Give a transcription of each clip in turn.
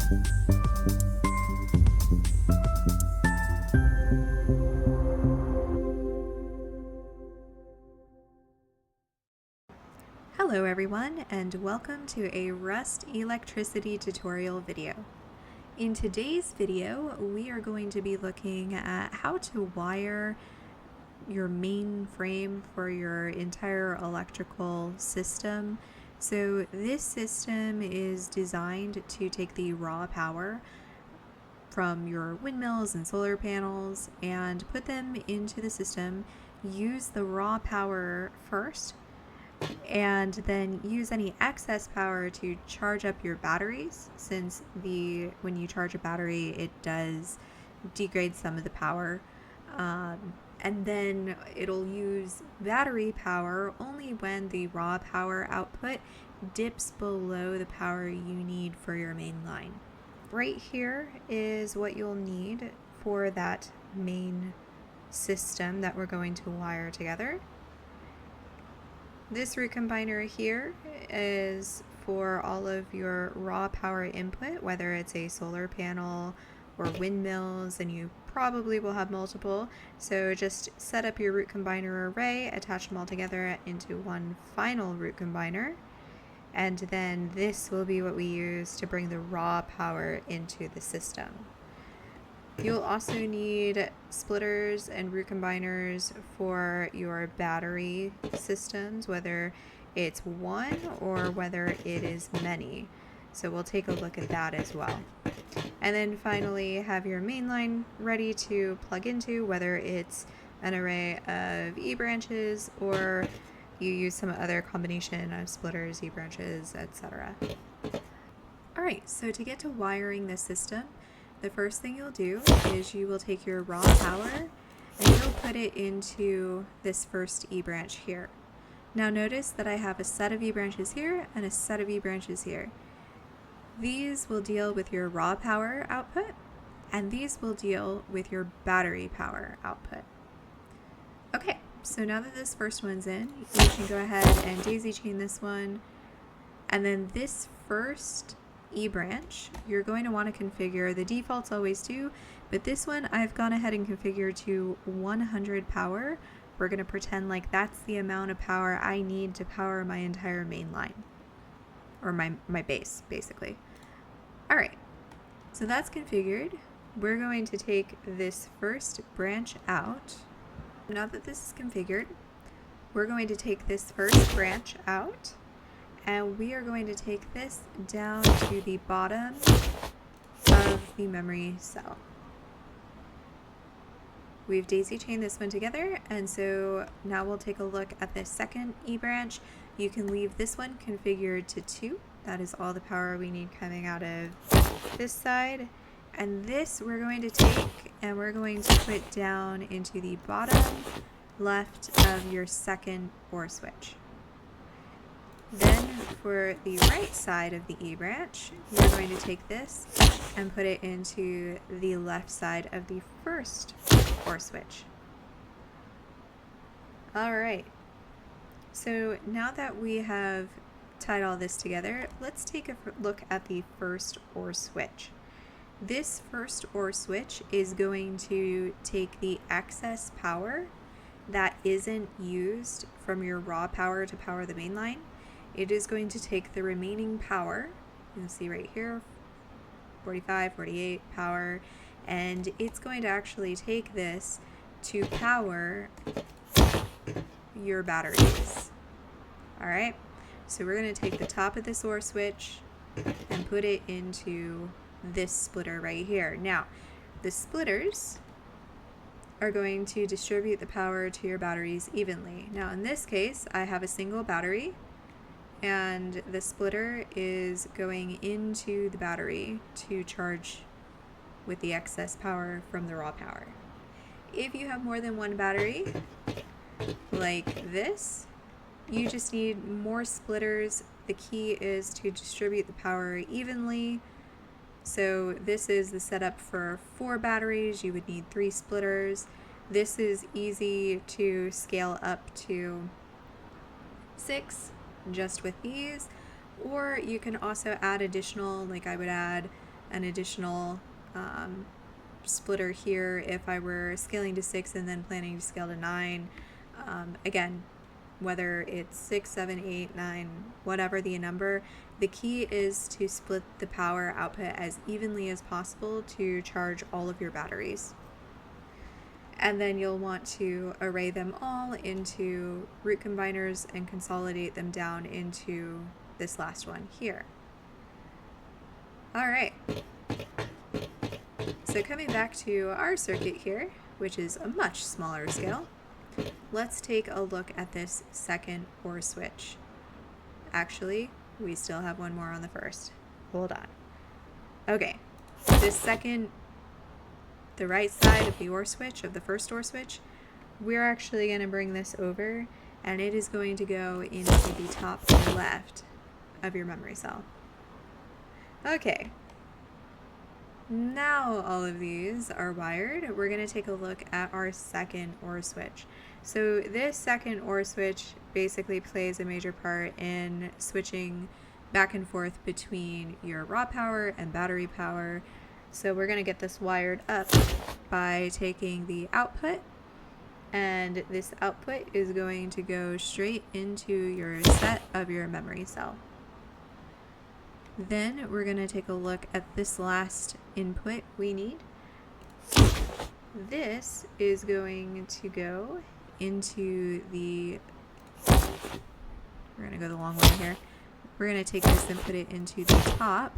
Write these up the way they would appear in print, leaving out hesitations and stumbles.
Hello everyone, and welcome to a Rust electricity tutorial video. In today's video, we are going to be looking at how to wire your main frame for your entire electrical system. So this system is designed to take the raw power from your windmills and solar panels and put them into the system, use the raw power first, and then use any excess power to charge up your batteries, since when you charge a battery it does degrade some of the power, and then it'll use battery power only when the raw power output dips below the power you need for your main line. Right here is what you'll need for that main system that we're going to wire together. This root combiner here is for all of your raw power input, whether it's a solar panel or windmills, and you probably will have multiple. So just set up your root combiner array, attach them all together into one final root combiner, and then this will be what we use to bring the raw power into the system. You'll also need splitters and root combiners for your battery systems, whether it's one or whether it is many. So we'll take a look at that as well. And then finally, have your main line ready to plug into, whether it's an array of E branches or you use some other combination of splitters, E branches, etc. Alright, so to get to wiring this system, the first thing you'll do is you will take your raw power and you'll put it into this first E branch here. Now notice that I have a set of E branches here and a set of E branches here. These will deal with your raw power output, and these will deal with your battery power output. Okay, so now that this first one's in, you can go ahead and daisy chain this one, and then this first E branch, you're going to want to configure, the defaults always do, but this one I've gone ahead and configured to 100 power. We're going to pretend like that's the amount of power I need to power my entire main line, or my base, basically. Alright, so that's configured. We're going to take this first branch out. Now that this is configured, we're going to take this first branch out, and we are going to take this down to the bottom of the memory cell. We've daisy chained this one together, and so now we'll take a look at the second E branch. You can leave this one configured to 2. That is all the power we need coming out of this side. And this we're going to take and we're going to put down into the bottom left of your second OR switch. Then for the right side of the E branch, you're going to take this and put it into the left side of the first OR switch. Alright, so now that we have tied all this together, let's take a look at the first OR switch. This first OR switch is going to take the excess power that isn't used from your raw power to power the main line. It is going to take the remaining power, you'll see right here, 45, 48 power, and it's going to actually take this to power your batteries. Alright, so we're going to take the top of this OR switch and put it into this splitter right here. Now, the splitters are going to distribute the power to your batteries evenly. Now in this case, I have a single battery, and the splitter is going into the battery to charge with the excess power from the raw power. If you have more than one battery, like this, you just need more splitters. The key is to distribute the power evenly. So this is the setup for 4 batteries. You would need 3 splitters. This is easy to scale up to 6 just with these, or you can also add additional, like I would add an additional splitter here if I were scaling to 6 and then planning to scale to 9. Again, whether it's 6, 7, 8, 9, whatever the number, the key is to split the power output as evenly as possible to charge all of your batteries. And then you'll want to array them all into root combiners and consolidate them down into this last one here. All right. So coming back to our circuit here, which is a much smaller scale, let's take a look at this second OR switch. Actually, we still have one more on the first. Hold on. Okay, this second, the right side of the OR switch, of the first OR switch, we're actually going to bring this over, and it is going to go into the top left of your memory cell. Okay. Now all of these are wired. We're going to take a look at our second OR switch. So this second OR switch basically plays a major part in switching back and forth between your raw power and battery power. So we're going to get this wired up by taking the output, and this output is going to go straight into your set of your memory cell. Then we're going to take a look at this last input we need. This is going to go into the, we're going to go the long way here. We're going to take this and put it into the top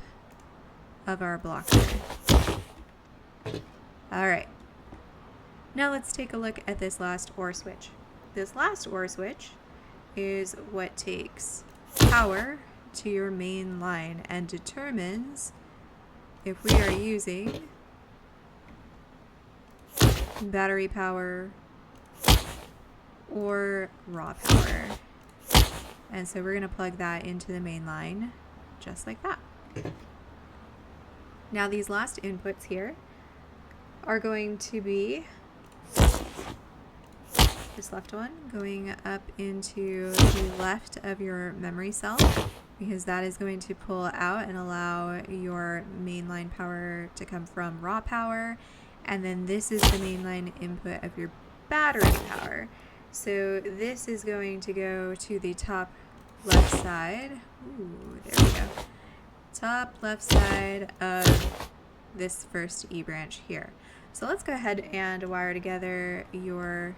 of our blocker. All right. Now let's take a look at this last OR switch. This last OR switch is what takes power to your main line and determines if we are using battery power or raw power. And so we're going to plug that into the main line just like that. Now these last inputs here are going to be this left one going up into the left of your memory cell, because that is going to pull out and allow your mainline power to come from raw power. And then this is the mainline input of your battery power. So this is going to go to the top left side. Ooh, there we go. Top left side of this first E branch here. So let's go ahead and wire together your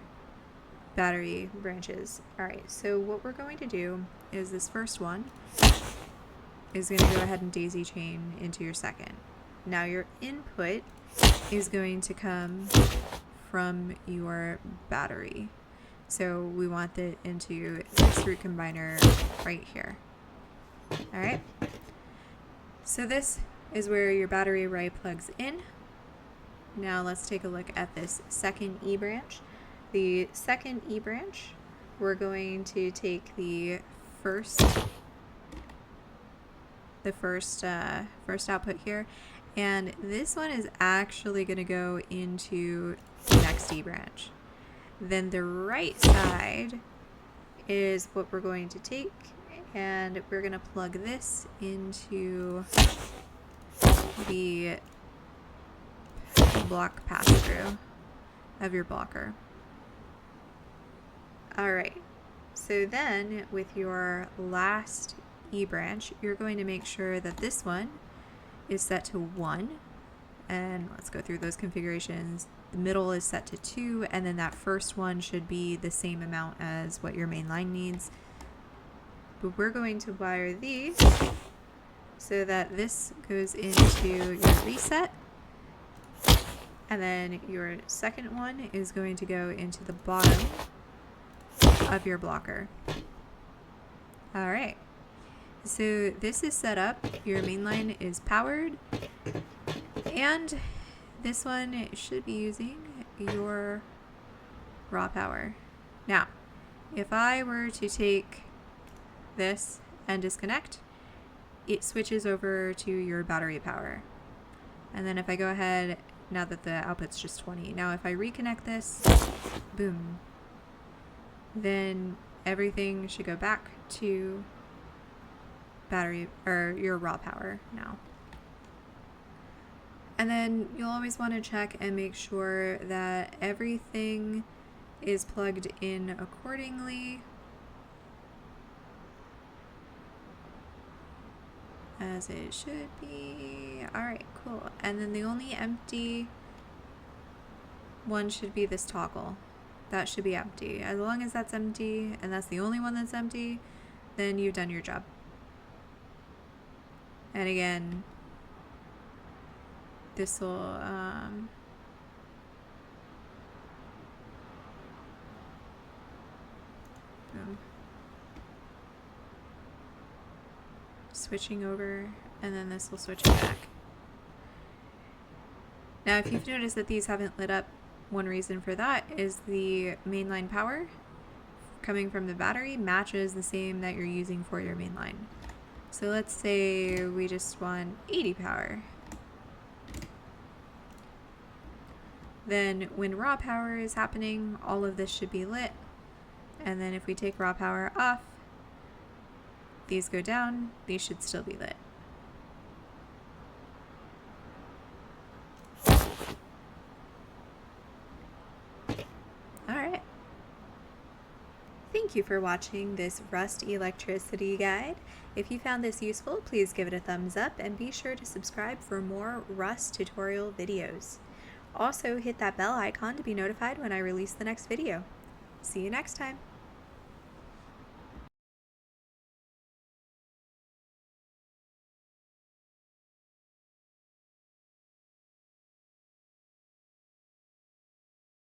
battery branches. All right, so what we're going to do is this first one is going to go ahead and daisy chain into your second. Now your input is going to come from your battery. So we want it into this root combiner right here. All right. So this is where your battery array plugs in. Now let's take a look at this second E branch. The second E branch, we're going to take the first output here, and this one is actually going to go into the next E branch. Then the right side is what we're going to take, and we're going to plug this into the block pass-through of your blocker. All right, so then with your last E branch, you're going to make sure that this one is set to 1, and let's go through those configurations. The middle is set to 2, and then that first one should be the same amount as what your main line needs. But we're going to wire these so that this goes into your reset, and then your second one is going to go into the bottom of your blocker. All right, so this is set up. Your main line is powered, and this one should be using your raw power. Now, if I were to take this and disconnect, it switches over to your battery power. And then if I go ahead, now that the output's just 20, now if I reconnect this, boom, then everything should go back to battery or your raw power now. And then you'll always want to check and make sure that everything is plugged in accordingly, as it should be. Alright, cool. And then the only empty one should be this toggle. That should be empty. As long as that's empty, and that's the only one that's empty, then you've done your job. And again, this will switching over, and then this will switch it back. Now, if you've noticed that these haven't lit up, one reason for that is the mainline power coming from the battery matches the same that you're using for your mainline. So let's say we just want 80 power. Then when raw power is happening, all of this should be lit. And then if we take raw power off, these go down, these should still be lit. Alright. Thank you for watching this Rust electricity guide. If you found this useful, please give it a thumbs up and be sure to subscribe for more Rust tutorial videos. Also hit that bell icon to be notified when I release the next video. See you next time.